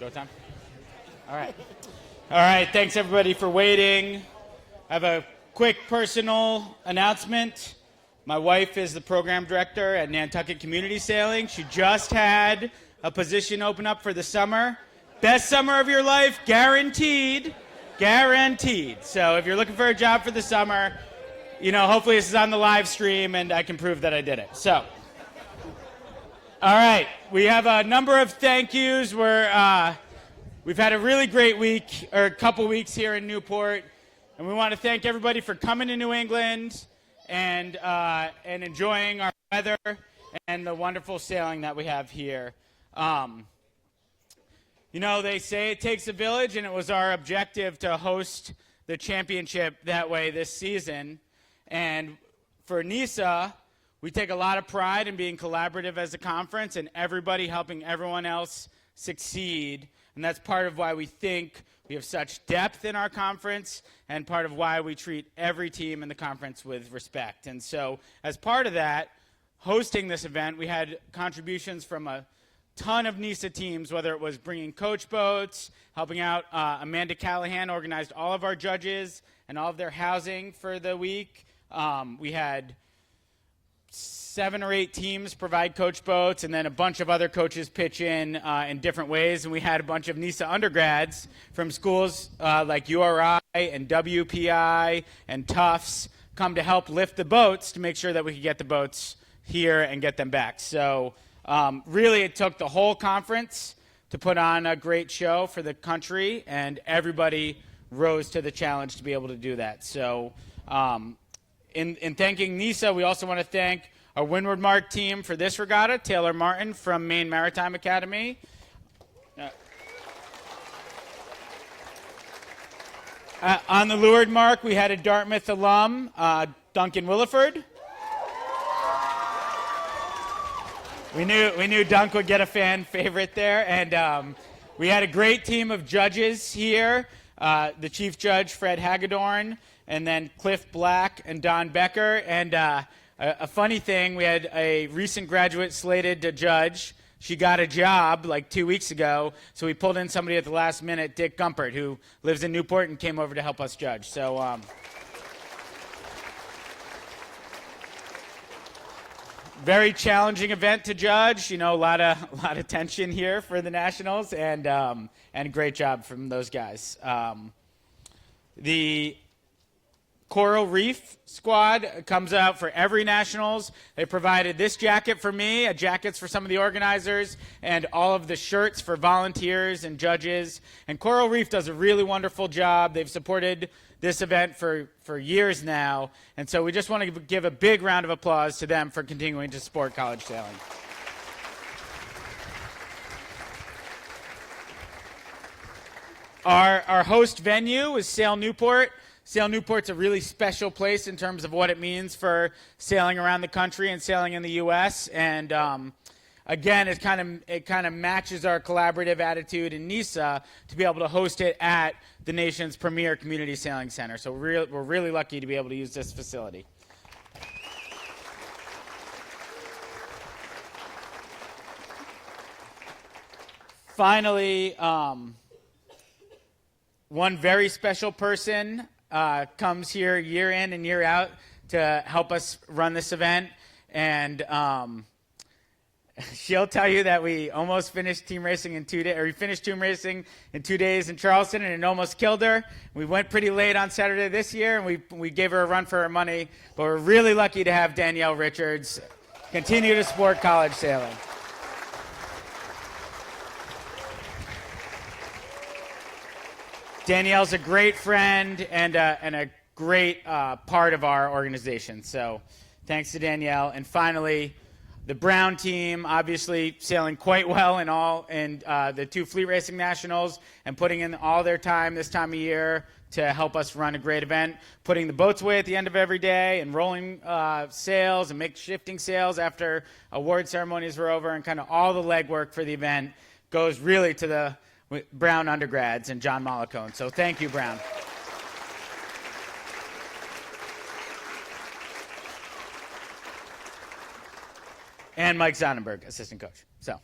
Go time? All right. All right, thanks everybody for waiting. I have a quick personal announcement. My wife is the program director at Nantucket Community Sailing. She just had a position open up for the summer. Best summer of your life, guaranteed. Guaranteed. So if you're looking for a job for the summer, hopefully this is on the live stream and I can prove that I did it. So, all right, we have a number of thank yous. We've had a really great week, or a couple weeks here in Newport, and we want to thank everybody for coming to New England and enjoying our weather and the wonderful sailing that we have here. They say it takes a village, and it was our objective to host the championship that way this season. And for NISA, we take a lot of pride in being collaborative as a conference and everybody helping everyone else succeed. And that's part of why we think we have such depth in our conference and part of why we treat every team in the conference with respect. And so as part of that, hosting this event, we had contributions from a ton of NISA teams, whether it was bringing coach boats, helping out. Amanda Callahan organized all of our judges and all of their housing for the week. We had 7 or 8 teams provide coach boats, and then a bunch of other coaches pitch in different ways. And we had a bunch of NISA undergrads from schools like URI and WPI and Tufts come to help lift the boats to make sure that we could get the boats here and get them back. So really it took the whole conference to put on a great show for the country, and everybody rose to the challenge to be able to do that. So in thanking NISA, we also want to thank our Windward Mark team for this regatta, Taylor Martin from Maine Maritime Academy. On the Leeward Mark, we had a Dartmouth alum, Duncan Williford. We knew Dunk would get a fan favorite there, and we had a great team of judges here. The chief judge, Fred Hagedorn, and then Cliff Black and Don Becker. And a funny thing, we had a recent graduate slated to judge. She got a job like 2 weeks ago, so we pulled in somebody at the last minute, Dick Gumpert, who lives in Newport and came over to help us judge. So very challenging event to judge. A lot of tension here for the Nationals, and great job from those guys. The Coral Reef squad comes out for every Nationals. They provided this jacket for me, jackets for some of the organizers, and all of the shirts for volunteers and judges. And Coral Reef does a really wonderful job. They've supported this event for years now. And so we just want to give a big round of applause to them for continuing to support college sailing. Our host venue is Sail Newport. Sail Newport's a really special place in terms of what it means for sailing around the country and sailing in the U.S. And again, it kind of matches our collaborative attitude in NISA to be able to host it at the nation's premier community sailing center. So we're really lucky to be able to use this facility. Finally, one very special person comes here year in and year out to help us run this event, and she'll tell you that we almost finished team racing in 2 days, or we finished team racing in 2 days in Charleston, and it almost killed her. We went pretty late on Saturday this year, and we gave her a run for her money, but we're really lucky to have Danielle Richards continue to support college sailing. Danielle's a great friend and a great part of our organization. So thanks to Danielle. And finally, the Brown team, obviously sailing quite well in the 2 fleet racing nationals and putting in all their time this time of year to help us run a great event, putting the boats away at the end of every day and rolling sails and shifting sails after award ceremonies were over, and kind of all the legwork for the event goes really to the Brown undergrads and John Mollicone. So thank you, Brown. And Mike Sonnenberg, assistant coach. So,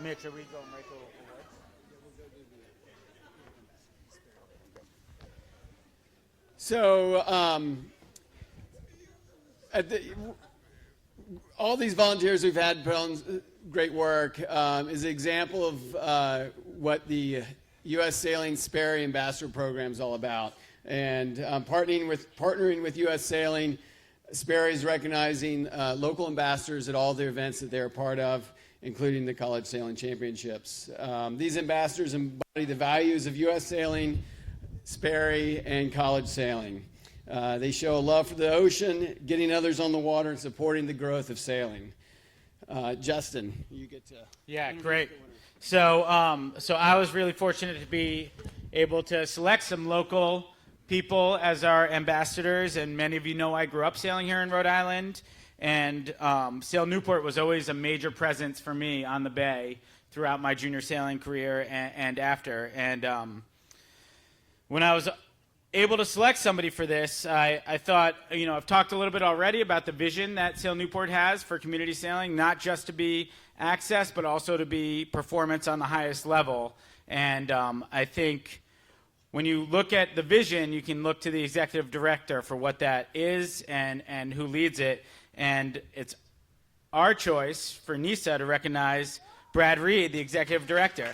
Mitch, are we going right to awards? So, all these volunteers we've had put on great work is an example of what the U.S. Sailing Sperry Ambassador Program is all about. And partnering with U.S. Sailing, Sperry is recognizing local ambassadors at all the events that they're a part of, including the College Sailing Championships. These ambassadors embody the values of U.S. Sailing, Sperry, and college sailing. They show a love for the ocean, getting others on the water, and supporting the growth of sailing. Justin, you get to... Yeah, great. So I was really fortunate to be able to select some local people as our ambassadors, and many of you know I grew up sailing here in Rhode Island, and Sail Newport was always a major presence for me on the bay throughout my junior sailing career and after. And when I was able to select somebody for this, I thought, I've talked a little bit already about the vision that Sail Newport has for community sailing, not just to be access, but also to be performance on the highest level. And I think when you look at the vision, you can look to the executive director for what that is and who leads it. And it's our choice for NISA to recognize Brad Reed, the executive director.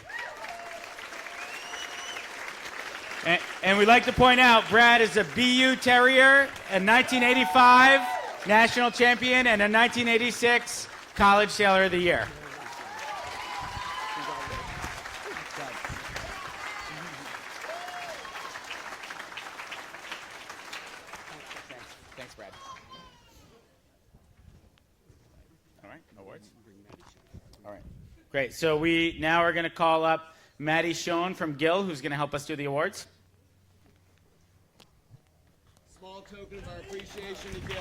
And we'd like to point out, Brad is a BU Terrier, a 1985 national champion, and a 1986 College Sailor of the Year. Thanks, Brad. All right, no words. All right, great. So we now are going to call up Maddie Schoen from Gill, who's going to help us do the awards. Small token of our appreciation to Gill.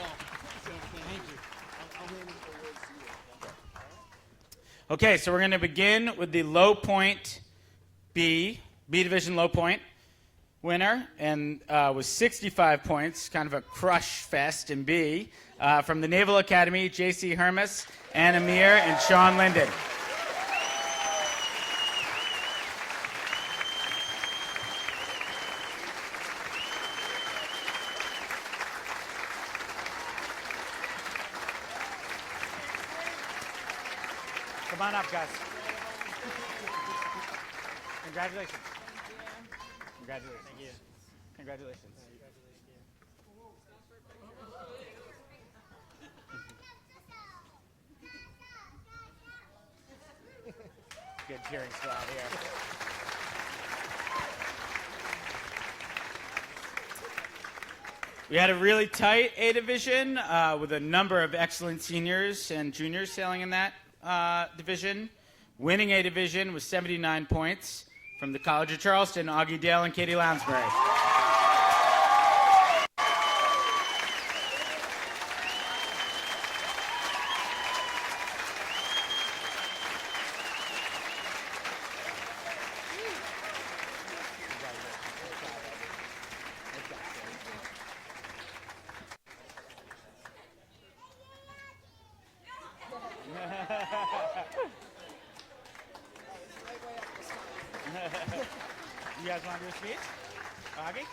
Thank you. I'll hand the awards to you. Okay, so we're going to begin with the low point B division low point winner, and with 65 points, kind of a crush fest in B, from the Naval Academy, J.C. Hermes, Anna Meir, and Sean Linden. Come on up, guys. Congratulations. Congratulations. Thank you. Congratulations. Good cheering squad here. We had a really tight A division with a number of excellent seniors and juniors sailing in that division. Winning A division was 79 points from the College of Charleston, Augie Dale and Katie Lounsbury. You guys want to do a speech? Augie?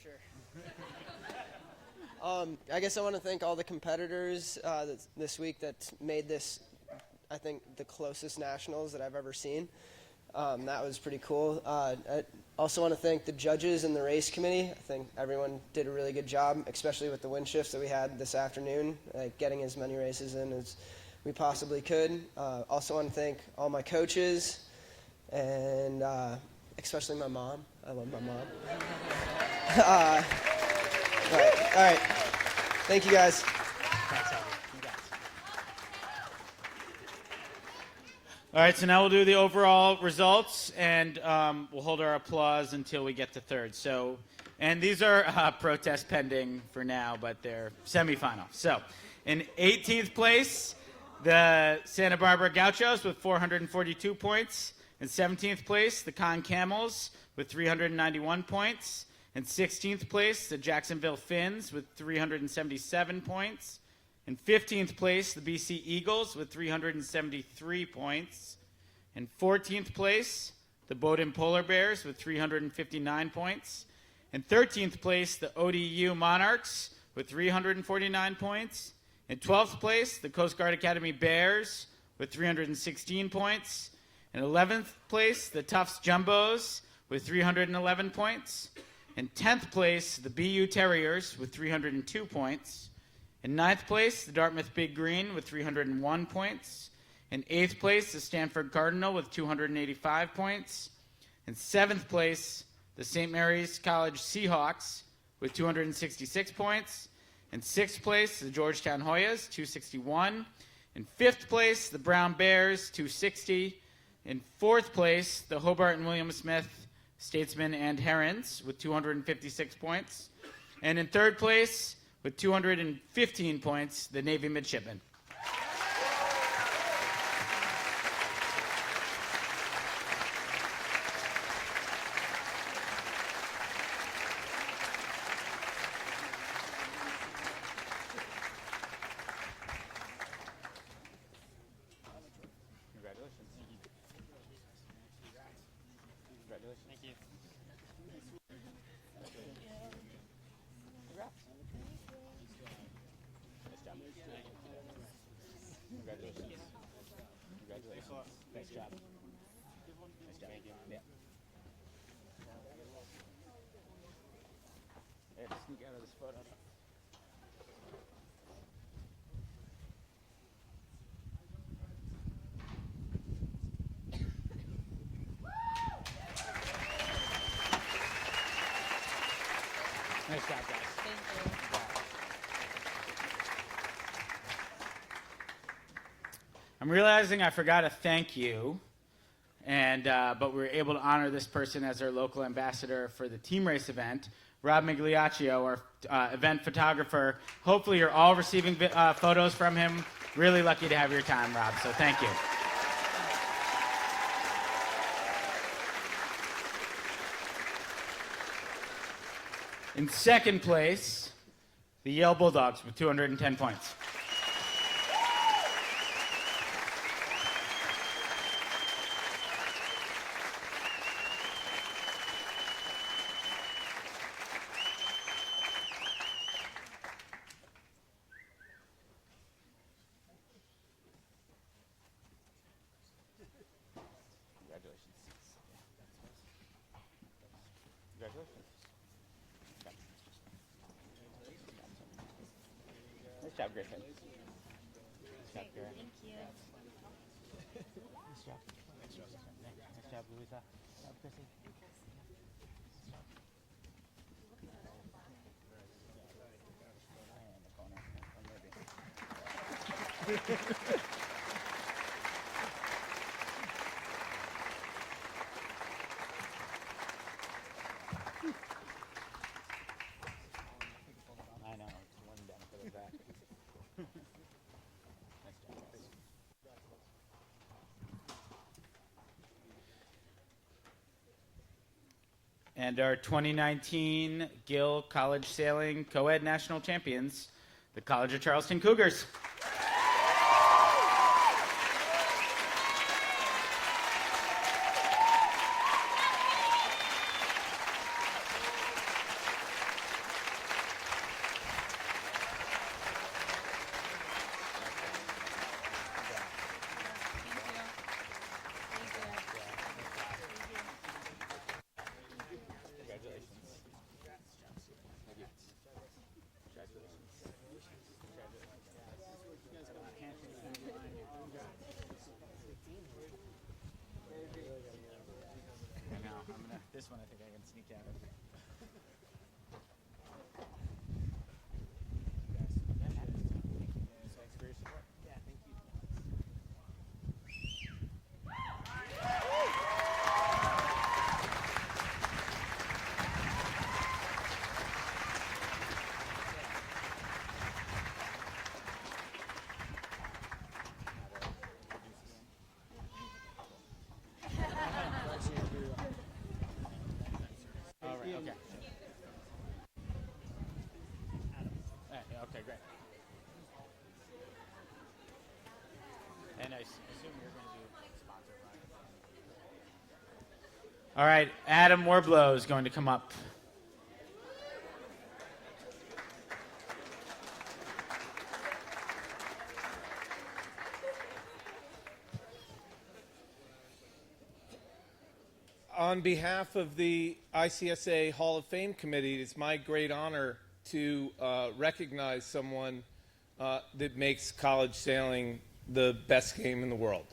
Sure. I guess I want to thank all the competitors this week that made this, I think, the closest nationals that I've ever seen. That was pretty cool. I also want to thank the judges and the race committee. I think everyone did a really good job, especially with the wind shifts that we had this afternoon, getting as many races in as we possibly could. Also want to thank all my coaches and especially my mom. I love my mom. All right. Thank you, guys. All right, so now we'll do the overall results, and we'll hold our applause until we get to third. So, and these are protests pending for now, but they're semifinal. So, in 18th place, the Santa Barbara Gauchos with 442 points. In 17th place, the Con Camels with 391 points. In 16th place, the Jacksonville Finns with 377 points. In 15th place, the BC Eagles with 373 points. In 14th place, the Bowdoin Polar Bears with 359 points. In 13th place, the ODU Monarchs with 349 points. In 12th place, the Coast Guard Academy Bears with 316 points. In 11th place, the Tufts Jumbos with 311 points. In 10th place, the BU Terriers with 302 points. In 9th place, the Dartmouth Big Green with 301 points. In 8th place, the Stanford Cardinal with 285 points. In 7th place, the St. Mary's College Seahawks with 266 points. In 6th place, the Georgetown Hoyas, 261. In 5th place, the Brown Bears, 260. In 4th place, the Hobart and William Smith Statesmen and Herons with 256 points. And in 3rd place, with 215 points, the Navy Midshipmen. Nice job. Yeah. I had to sneak out of this photo. Nice job, guys. Thank you. I'm realizing I forgot to thank you, but we were able to honor this person as our local ambassador for the team race event. Rob Migliaccio, our event photographer. Hopefully you're all receiving photos from him. Really lucky to have your time, Rob, so thank you. In 2nd place, the Yale Bulldogs with 210 points. Nice job, Griffin. Nice job, Kara. Thank you. Nice job. Nice job, Louisa. Nice job, Chrissy. I know, it's one benefit of that. Nice job, guys. And our 2019 Gill College Sailing Coed National Champions, the College of Charleston Cougars. This one I think I can sneak out of. Thanks for your support. Yeah, thank you. All right, okay. Okay, great. All right, Adam Warblow is going to come up. On behalf of the ICSA Hall of Fame Committee, it's my great honor to recognize someone that makes college sailing the best game in the world.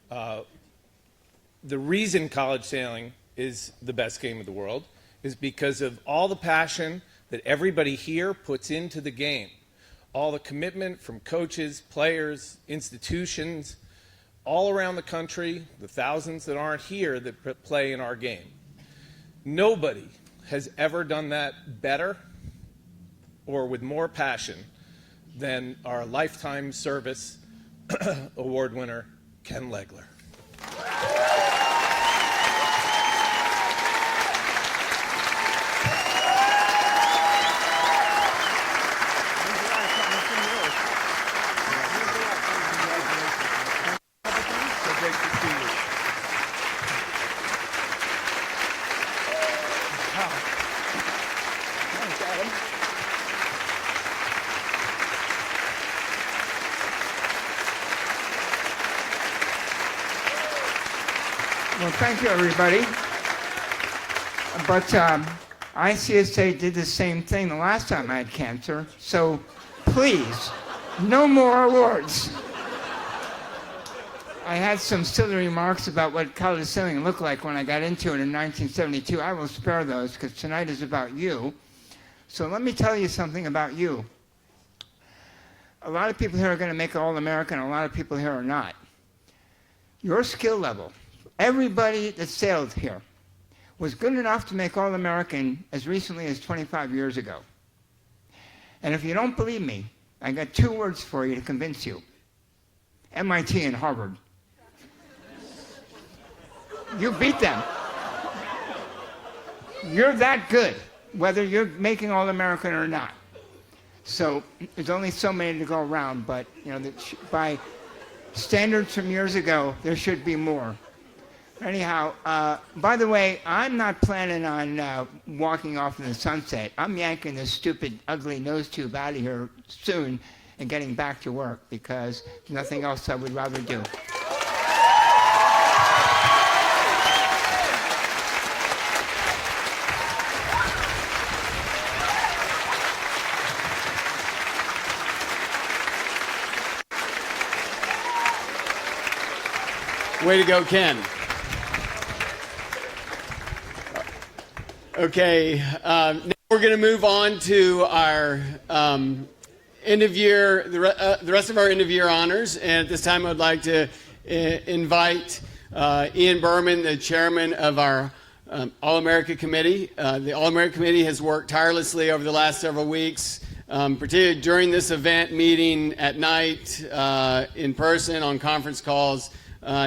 The reason college sailing is the best game of the world is because of all the passion that everybody here puts into the game, all the commitment from coaches, players, institutions, all around the country, the thousands that aren't here that play in our game. Nobody has ever done that better or with more passion than our Lifetime Service Award winner, Ken Legler. Well, thank you, everybody. But ICSA did the same thing the last time I had cancer, so please, no more awards. I had some silly remarks about what college sailing looked like when I got into it in 1972. I will spare those because tonight is about you. So let me tell you something about you. A lot of people here are going to make it All-American, a lot of people here are not. Your skill level, everybody that sailed here, was good enough to make All-American as recently as 25 years ago. And if you don't believe me, I got 2 words for you to convince you. MIT and Harvard. You beat them. You're that good, whether you're making All-American or not. So there's only so many to go around, but you know, by standards from years ago, there should be more. Anyhow, by the way, I'm not planning on walking off in the sunset. I'm yanking this stupid, ugly nose tube out of here soon and getting back to work because there's nothing else I would rather do. Way to go, Ken. Okay, now we're going to move on to our end of year, the rest of our end of year honors. And at this time, I'd like to invite Ian Berman, the chairman of our All-America Committee. The All-America Committee has worked tirelessly over the last several weeks, particularly during this event, meeting at night, in person, on conference calls,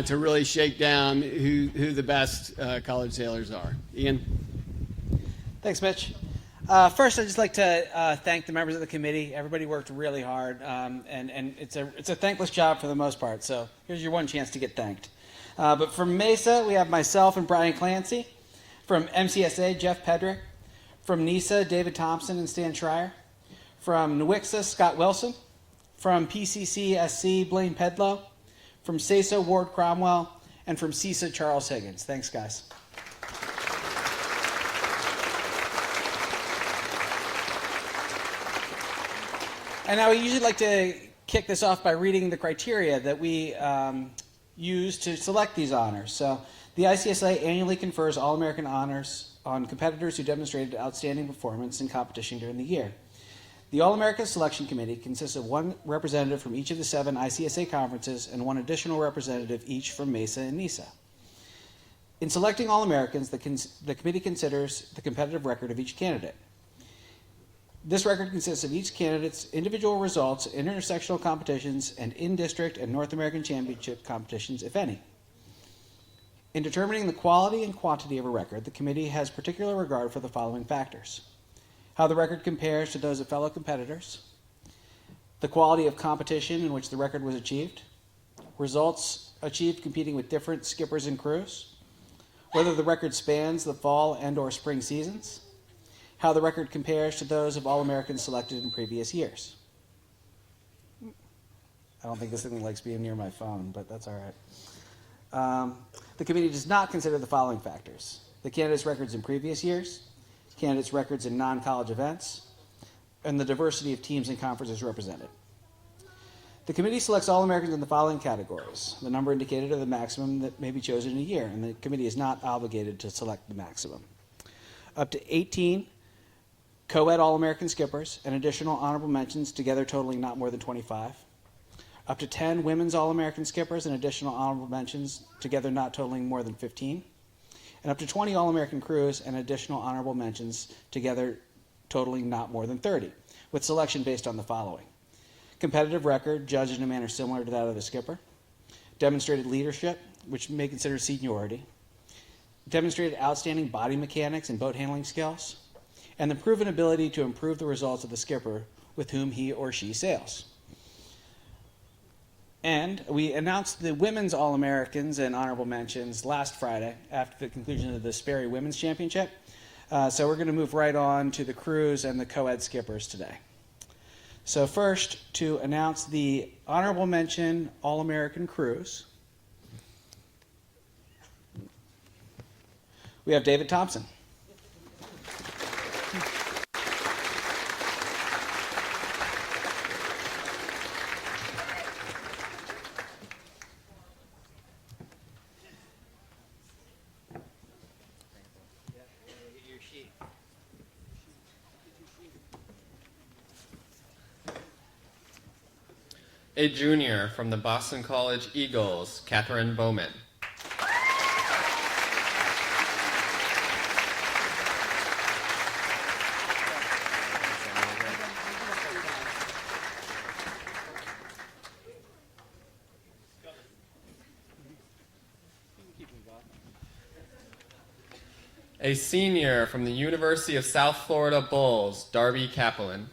to really shake down who the best college sailors are. Ian? Thanks, Mitch. First, I'd just like to thank the members of the committee. Everybody worked really hard, and it's a thankless job for the most part, so here's your one chance to get thanked. But from Mesa, we have myself and Brian Clancy. From MCSA, Jeff Pedrick. From NISA, David Thompson and Stan Schreier. From NWICSA, Scott Wilson. From PCCSC, Blaine Pedlow. From CESA, Ward Cromwell. And from CISA, Charles Higgins. Thanks, guys. And now we usually like to kick this off by reading the criteria that we use to select these honors. So the ICSA annually confers All-American honors on competitors who demonstrated outstanding performance in competition during the year. The All-America Selection Committee consists of 1 representative from each of the 7 ICSA conferences and 1 additional representative each from Mesa and NISA. In selecting All-Americans, the committee considers the competitive record of each candidate. This record consists of each candidate's individual results in intersectional competitions and in-district and North American Championship competitions, if any. In determining the quality and quantity of a record, the committee has particular regard for the following factors: how the record compares to those of fellow competitors, the quality of competition in which the record was achieved, results achieved competing with different skippers and crews, whether the record spans the fall and/or spring seasons, how the record compares to those of All-Americans selected in previous years. I don't think this thing likes being near my phone, but that's all right. The committee does not consider the following factors: the candidates' records in previous years, candidates' records in non-college events, and the diversity of teams and conferences represented. The committee selects All-Americans in the following categories. The number indicated are the maximum that may be chosen in a year, and the committee is not obligated to select the maximum. Up to 18 co-ed All-American skippers and additional honorable mentions, together totaling not more than 25. Up to 10 women's All-American skippers and additional honorable mentions, together not totaling more than 15. And up to 20 All-American crews and additional honorable mentions, together totaling not more than 30, with selection based on the following: competitive record, judged in a manner similar to that of the skipper; demonstrated leadership, which may consider seniority; demonstrated outstanding body mechanics and boat handling skills; and the proven ability to improve the results of the skipper with whom he or she sails. And we announced the women's All-Americans and honorable mentions last Friday after the conclusion of the Sperry Women's Championship. So we're going to move right on to the crews and the co-ed skippers today. So first, to announce the honorable mention All-American crews, we have David Thompson. A junior from the Boston College Eagles, Catherine Bowman. A senior from the University of South Florida Bulls, Darby Kaplan.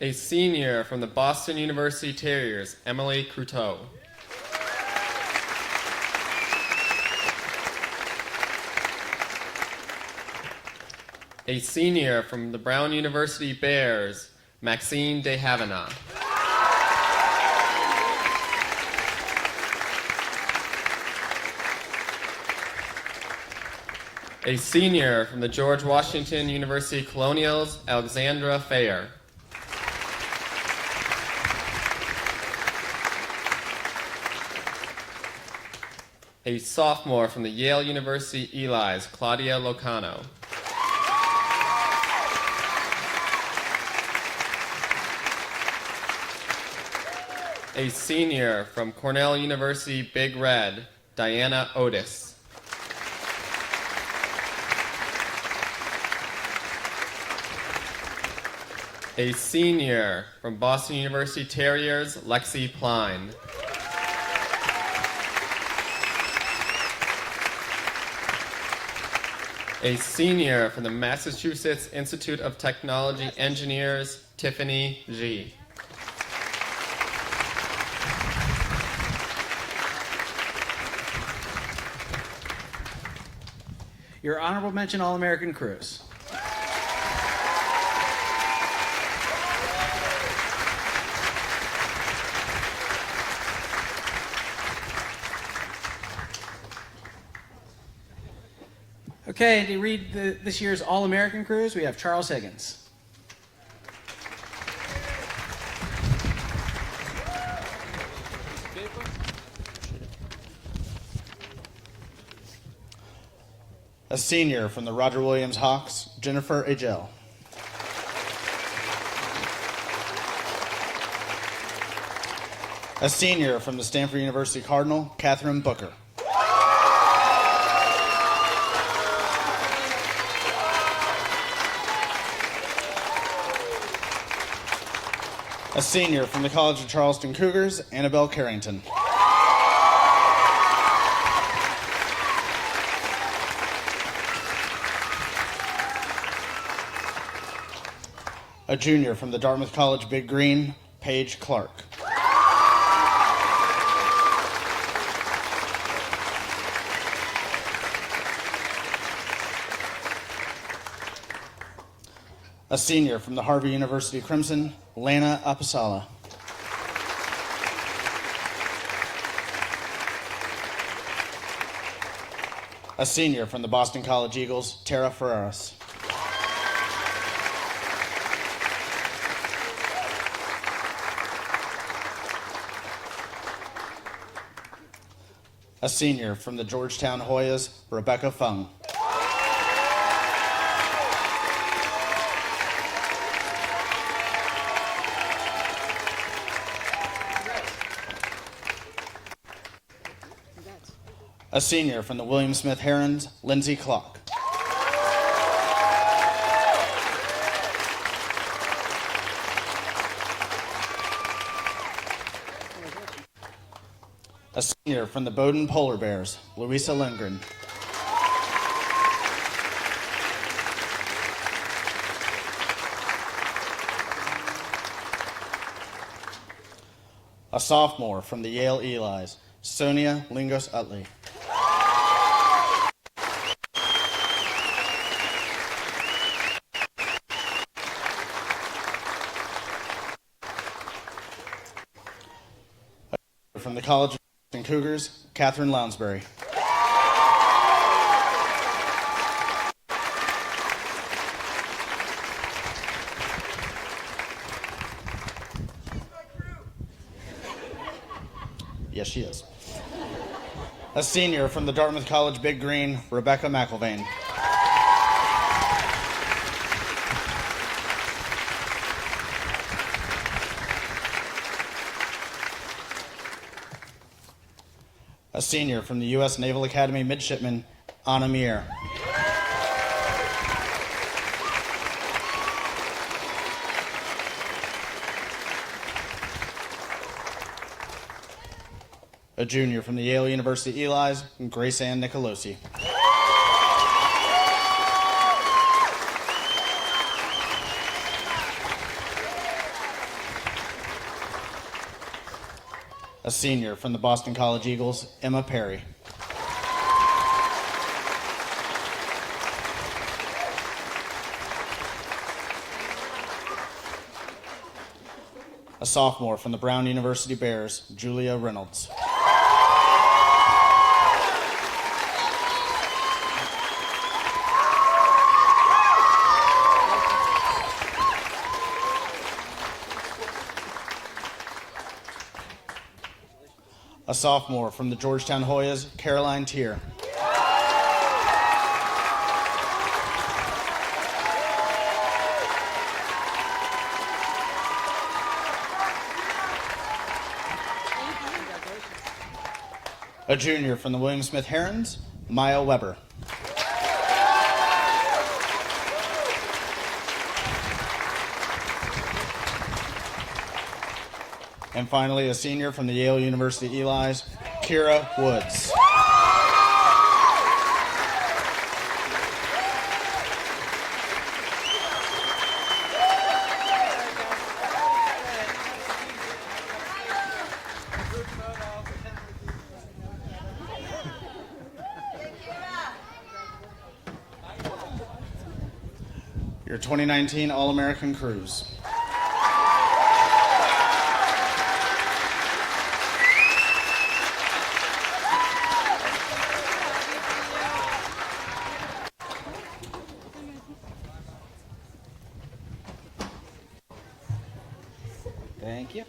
A senior from the Boston University Terriers, Emily Croteau. A senior from the Brown University Bears, Maxine de Havana. A senior from the George Washington University Colonials, Alexandra Fair. A sophomore from the Yale University Eli's, Claudia Locano. A senior from Cornell University Big Red, Diana Otis. A senior from Boston University Terriers, Lexi Pline. A senior from the Massachusetts Institute of Technology Engineers, Tiffany G. Your honorable mention All-American crews. Okay, to read this year's All-American crews, we have Charles Higgins. A senior from the Roger Williams Hawks, Jennifer A. Gill. A senior from the Stanford University Cardinal, Catherine Booker. A senior from the College of Charleston Cougars, Annabelle Carrington. A junior from the Dartmouth College Big Green, Paige Clark. A senior from the Harvard University Crimson, Lana Apasala. A senior from the Boston College Eagles, Tara Ferreras. A senior from the Georgetown Hoyas, Rebecca Fung. A senior from the William Smith Herons, Lindsay Clock. A senior from the Bowdoin Polar Bears, Louisa Lindgren. A sophomore from the Yale Elis, Sonia Lingos Utley. From the College of Cougars, Catherine Lounsbury. Yes, she is. A senior from the Dartmouth College Big Green, Rebecca McIlvain. A senior from the U.S. Naval Academy Midshipman, Anna Mier. A junior from the Yale University Elis, Grace Ann Nicolosi. A senior from the Boston College Eagles, Emma Perry. A sophomore from the Brown University Bears, Julia Reynolds. A sophomore from the Georgetown Hoyas, Caroline Tier. A junior from the William Smith Herons, Maya Weber. And finally, a senior from the Yale University Elis, Kira Woods. Your 2019 All-American Crews. Thank you.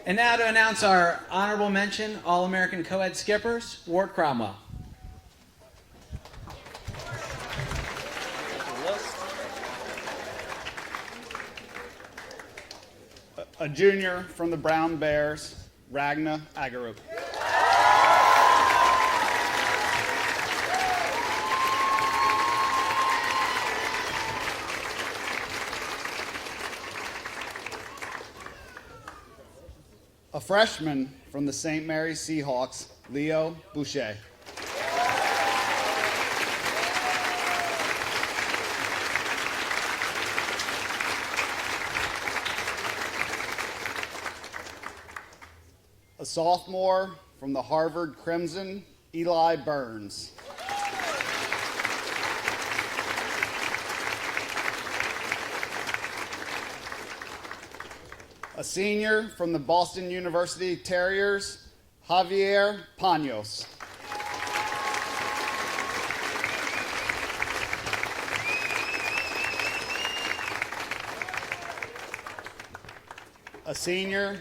And now to announce our honorable mention, All-American Co-Ed skippers, Ward Cromwell. A junior from the Brown Bears, Ragna Agarup. A freshman from the St. Mary's Seahawks, Leo Boucher. A sophomore from the Harvard Crimson, Eli Burns. A senior from the Boston University Terriers, Javier Panos. A senior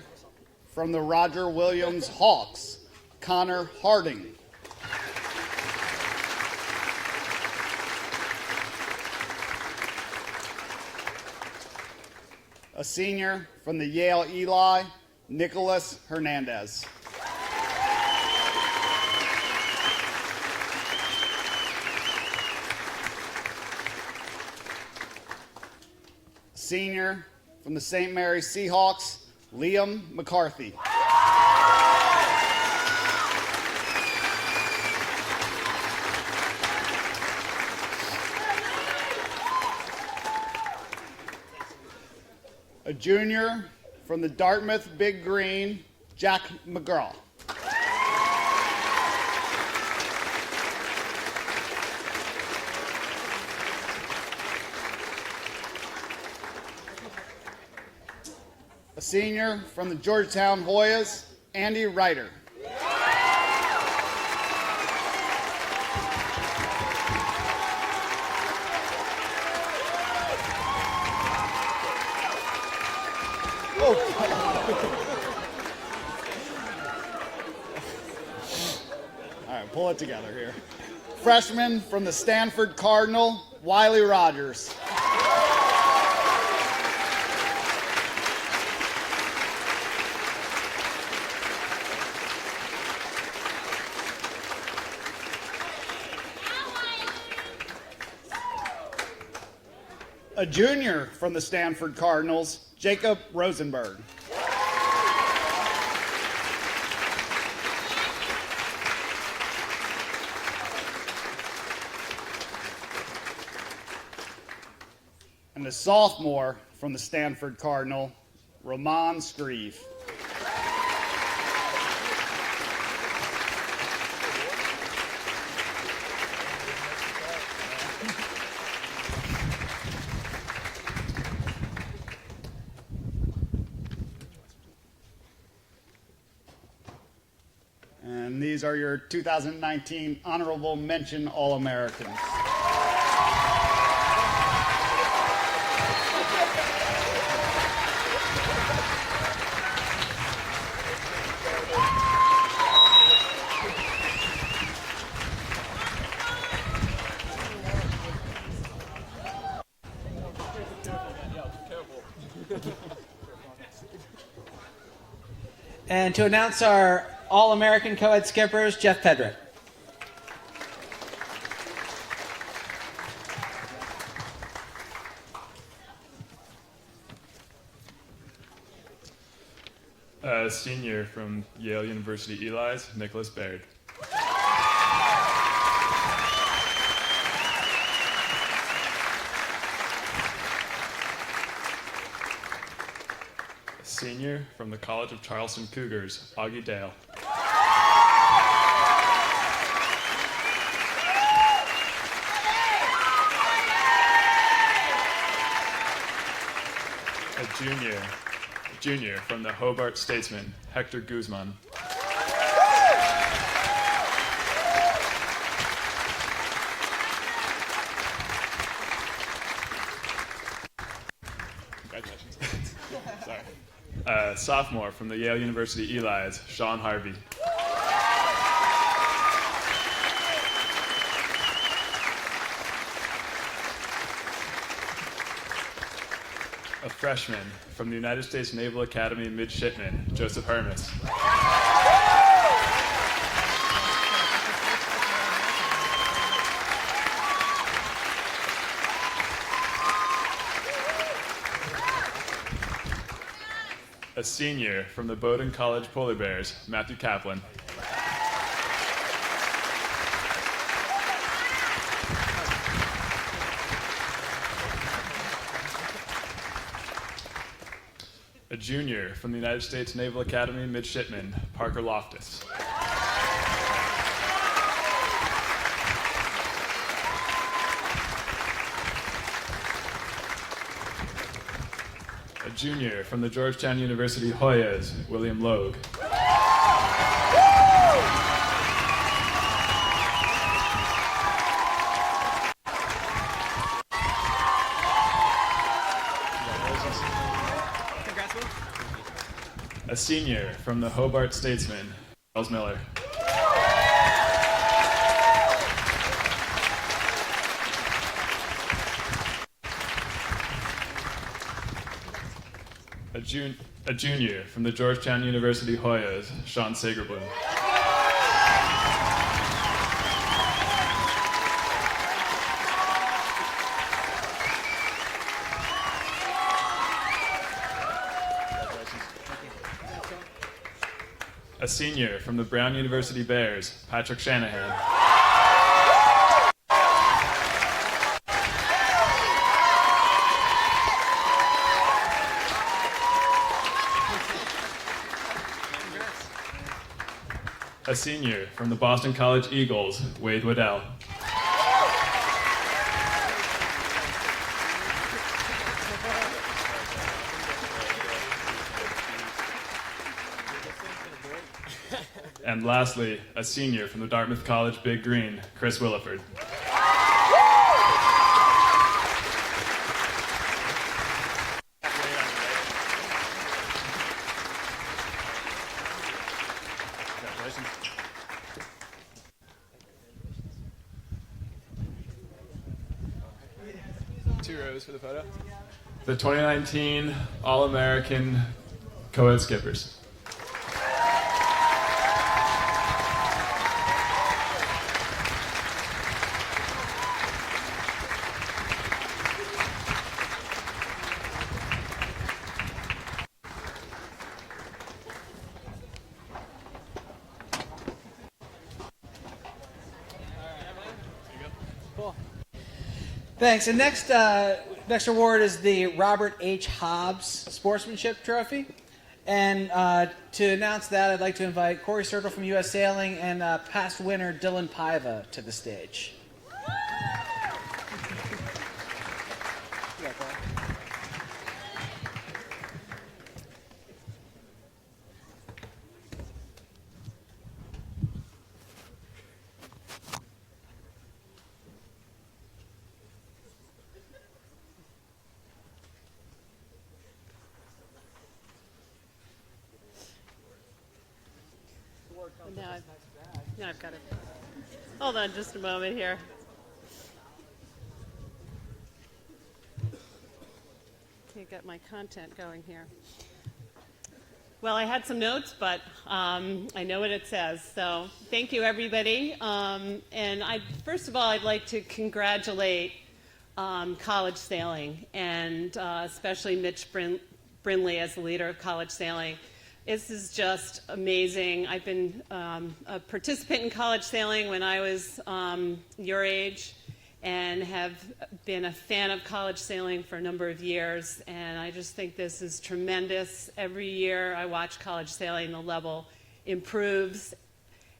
from the Roger Williams Hawks, Connor Harding. A senior from the Yale Eli, Nicholas Hernandez. Senior from the St. Mary's Seahawks, Liam McCarthy. A junior from the Dartmouth Big Green, Jack McGraw. A senior from the Georgetown Hoyas, Andy Ryder. All right, pull it together here. Freshman from the Stanford Cardinal, Wiley Rogers. A junior from the Stanford Cardinals, Jacob Rosenberg. And a sophomore from the Stanford Cardinal, Roman Scrieve. And these are your 2019 Honorable Mention All-Americans. And to announce our All-American Coed skippers, Jeff Pedrick. Senior from Yale University Eli's, Nicholas Baird. Senior from the College of Charleston Cougars, Augie Dale. A junior from the Hobart Statesman, Hector Guzman. Congratulations. Sorry. Sophomore from the Yale University Eli's, Sean Harvey. A freshman from the United States Naval Academy Midshipman, Joseph Hermes. A senior from the Bowdoin College Polar Bears, Matthew Kaplan. A junior from the United States Naval Academy Midshipman, Parker Loftus. A junior from the Georgetown University Hoyas, William Logue. A senior from the Hobart Statesman, Charles Miller. A junior from the Georgetown University Hoyas, Sean Sagerblum. A senior from the Brown University Bears, Patrick Shanahan. A senior from the Boston College Eagles, Wade Waddell. And lastly, a senior from the Dartmouth College Big Green, Chris Williford. Two rows for the photo. The 2019 All-American Coed skippers. Thanks. And next award is the Robert H. Hobbs Sportsmanship Trophy. And to announce that, I'd like to invite Corey Circle from U.S. Sailing and past winner Dylan Paiva to the stage. Now I've got it. Hold on just a moment here. Okay, get my content going here. Well, I had some notes, but I know what it says. So thank you, everybody. And first of all, I'd like to congratulate college sailing, and especially Mitch Brindley as the leader of college sailing. This is just amazing. I've been a participant in college sailing when I was your age, and have been a fan of college sailing for a number of years. And I just think this is tremendous. Every year I watch college sailing, the level improves,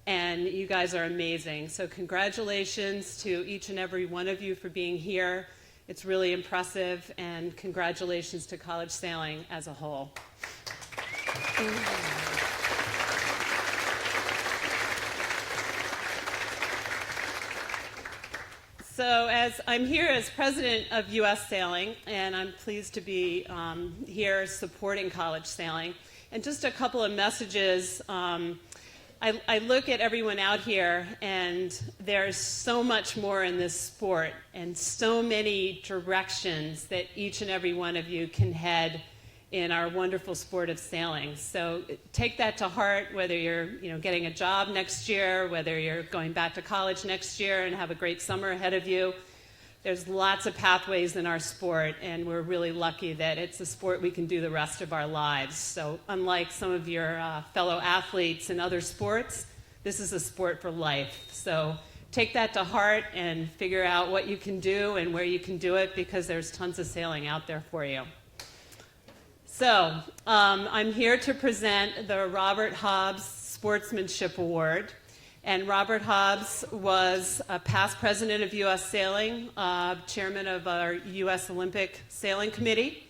and you guys are amazing. So congratulations to each and every one of you for being here. It's really impressive, and congratulations to college sailing as a whole. So as I'm here as president of U.S. Sailing, and I'm pleased to be here supporting college sailing. And just a couple of messages. I look at everyone out here, and there's so much more in this sport, and so many directions that each and every one of you can head in our wonderful sport of sailing. So take that to heart, whether you're getting a job next year, whether you're going back to college next year and have a great summer ahead of you. There's lots of pathways in our sport, and we're really lucky that it's a sport we can do the rest of our lives. So unlike some of your fellow athletes in other sports, this is a sport for life. So take that to heart and figure out what you can do and where you can do it, because there's tons of sailing out there for you. So I'm here to present the Robert Hobbs Sportsmanship Award. And Robert Hobbs was a past president of U.S. Sailing, chairman of our U.S. Olympic Sailing Committee,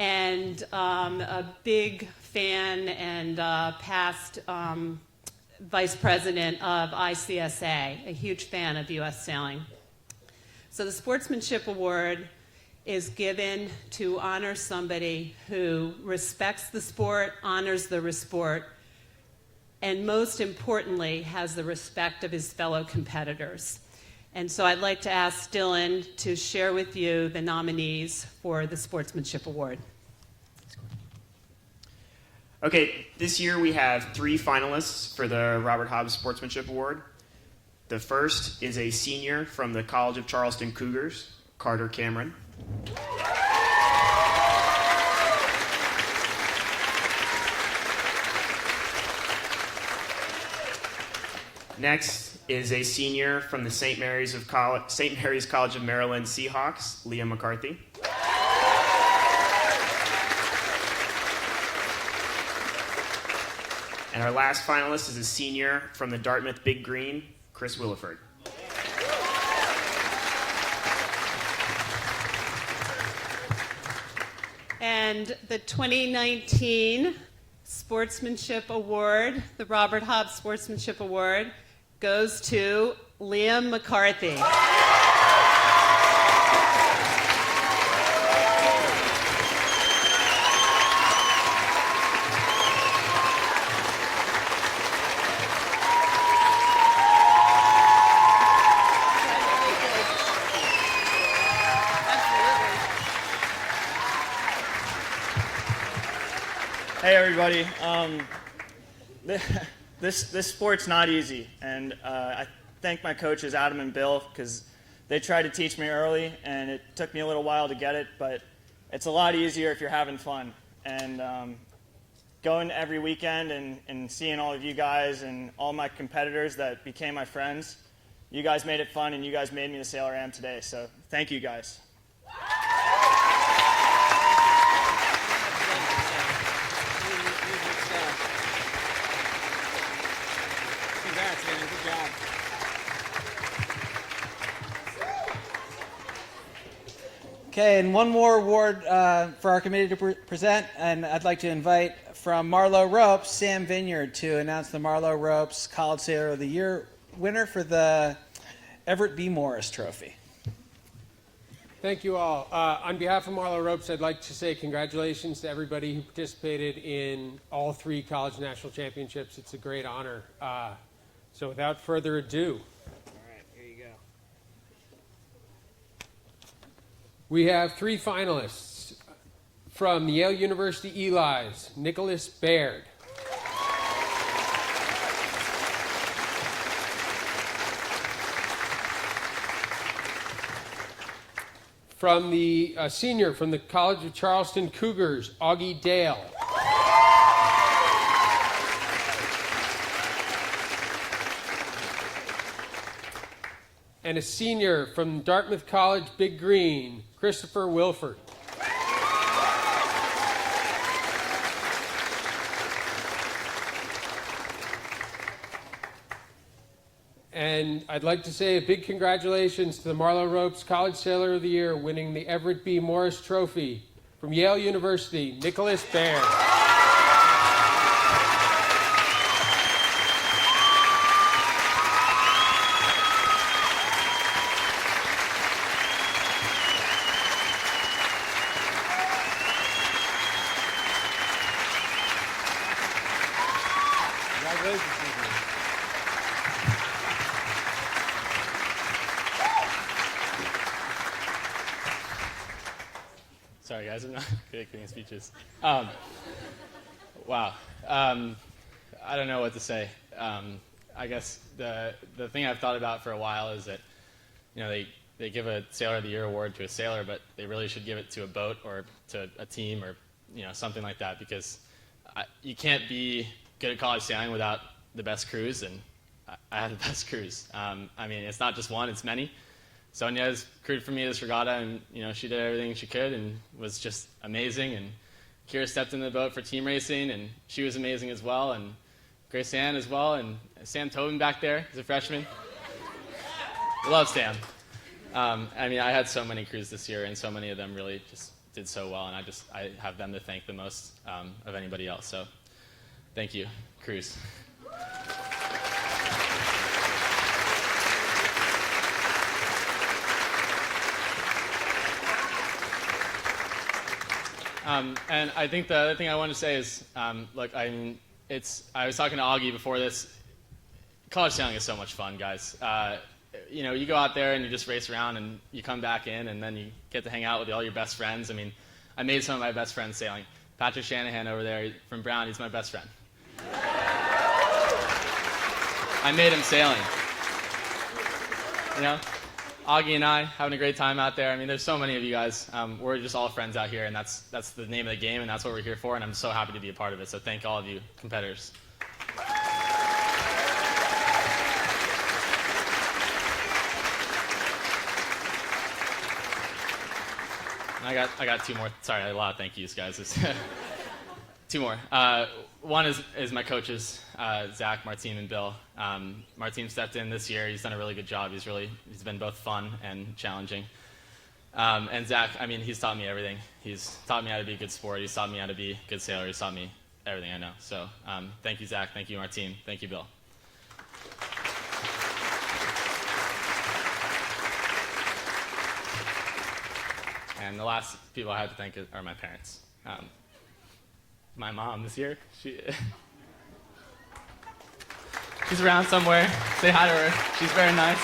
and a big fan and past vice president of ICSA, a huge fan of U.S. sailing. So the Sportsmanship Award is given to honor somebody who respects the sport, honors the sport, and most importantly, has the respect of his fellow competitors. And so I'd like to ask Dylan to share with you the nominees for the Sportsmanship Award. Okay, this year we have 3 finalists for the Robert Hobbs Sportsmanship Award. The first is a senior from the College of Charleston Cougars, Carter Cameron. Next is a senior from the St. Mary's College of Maryland Seahawks, Leah McCarthy. And our last finalist is a senior from the Dartmouth Big Green, Chris Williford. And the 2019 Sportsmanship Award, the Robert Hobbs Sportsmanship Award, goes to Liam McCarthy. Hey everybody, this sport's not easy, and I thank my coaches Adam and Bill because they tried to teach me early, and it took me a little while to get it, but it's a lot easier if you're having fun. And going every weekend and seeing all of you guys and all my competitors that became my friends, you guys made it fun, and you guys made me the sailor I am today, so thank you guys. Congrats, man. Good job. Okay, and one more award for our committee to present, and I'd like to invite from Marlowe Ropes, Sam Vineyard, to announce the Marlowe Ropes College Sailor of the Year winner for the Everett B. Morris Trophy. Thank you all. On behalf of Marlowe Ropes, I'd like to say congratulations to everybody who participated in all 3 college national championships. It's a great honor. So without further ado, All right, here you go. we have 3 finalists from Yale University Eli's, Nicholas Baird. From the senior from the College of Charleston Cougars, Augie Dale. And a senior from Dartmouth College Big Green, Christopher Wilford. And I'd like to say a big congratulations to the Marlowe Ropes College Sailor of the Year winning the Everett B. Morris Trophy from Yale University, Nicholas Baird. Sorry, guys, I'm not good at giving speeches. Wow. I don't know what to say. I guess the thing I've thought about for a while is that, you know, they give a Sailor of the Year award to a sailor, but they really should give it to a boat or to a team or, you know, something like that, because you can't be good at college sailing without the best crews, and I had the best crews. I mean, it's not just one, it's many. Sonia's crewed for me this regatta, and, you know, she did everything she could and was just amazing. And Kira stepped in the boat for team racing, and she was amazing as well, and Grace Ann as well, and Sam Tobin back there as a freshman. Love Sam. I mean, I had so many crews this year, and so many of them really just did so well, and I have them to thank the most of anybody else. So thank you, crews. And I think the other thing I want to say is, look, I mean, I was talking to Augie before this. College sailing is so much fun, guys. You know, you go out there and you just race around, and you come back in, and then you get to hang out with all your best friends. I mean, I made some of my best friends sailing. Patrick Shanahan over there from Brown, he's my best friend. I made him sailing. You know, Augie and I having a great time out there. I mean, there's so many of you guys. We're just all friends out here, and that's the name of the game, and that's what we're here for, and I'm so happy to be a part of it. So thank all of you competitors. I got two more. Sorry, a lot of thank yous, guys. Two more. One is my coaches, Zach, Martine, and Bill. Martine stepped in this year. He's done a really good job. He's been both fun and challenging. And Zach, I mean, he's taught me everything. He's taught me how to be a good sport. He's taught me how to be a good sailor. He's taught me everything I know. So thank you, Zach. Thank you, Martine. Thank you, Bill. And the last people I have to thank are my parents. My mom this year, she's around somewhere. Say hi to her. She's very nice.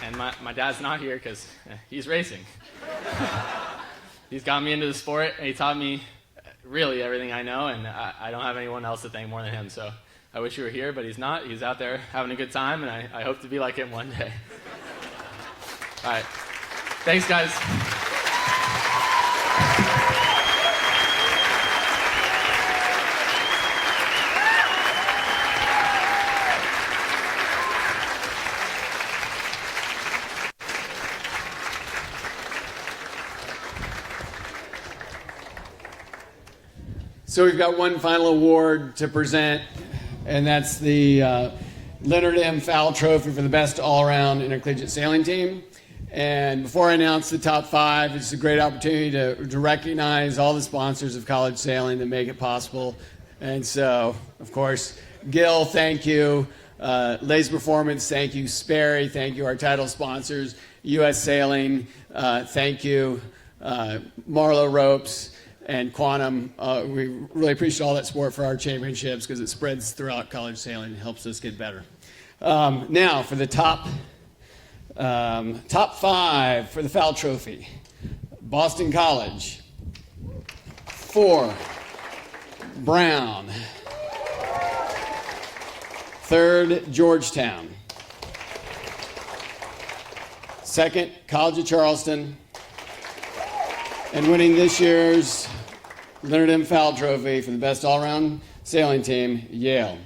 And my dad's not here because he's racing. He's got me into the sport, and he taught me really everything I know, and I don't have anyone else to thank more than him. So I wish he were here, but he's not. He's out there having a good time, and I hope to be like him one day. All right. Thanks, guys. So we've got one final award to present, and that's the Leonard M. Fowle Trophy for the best all-around intercollegiate sailing team. And before I announce the top five, it's a great opportunity to recognize all the sponsors of college sailing that make it possible. And so, of course, Gill, thank you. Lays Performance, thank you. Sperry, thank you. Our title sponsors, U.S. Sailing, thank you. Marlowe Ropes and Quantum. We really appreciate all that support for our championships because it spreads throughout college sailing and helps us get better. Now, for the top five for the Fowle Trophy. Boston College. 4, Brown. 3rd, Georgetown. 2nd, College of Charleston. And winning this year's Leonard M. Fowle Trophy for the best all-around sailing team, Yale.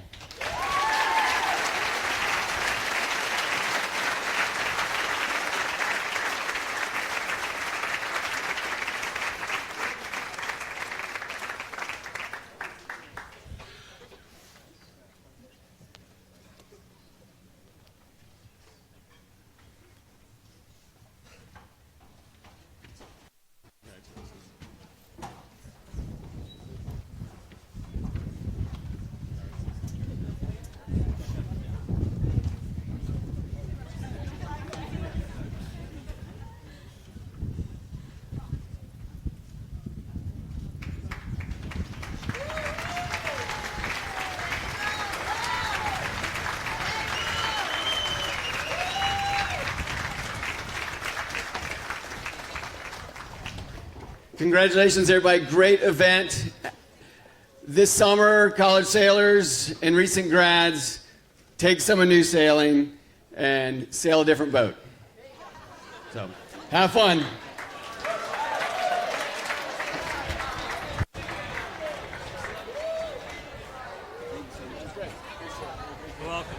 Congratulations, everybody. Great event. This summer, college sailors and recent grads take someone new sailing and sail a different boat. So, have fun. You're welcome.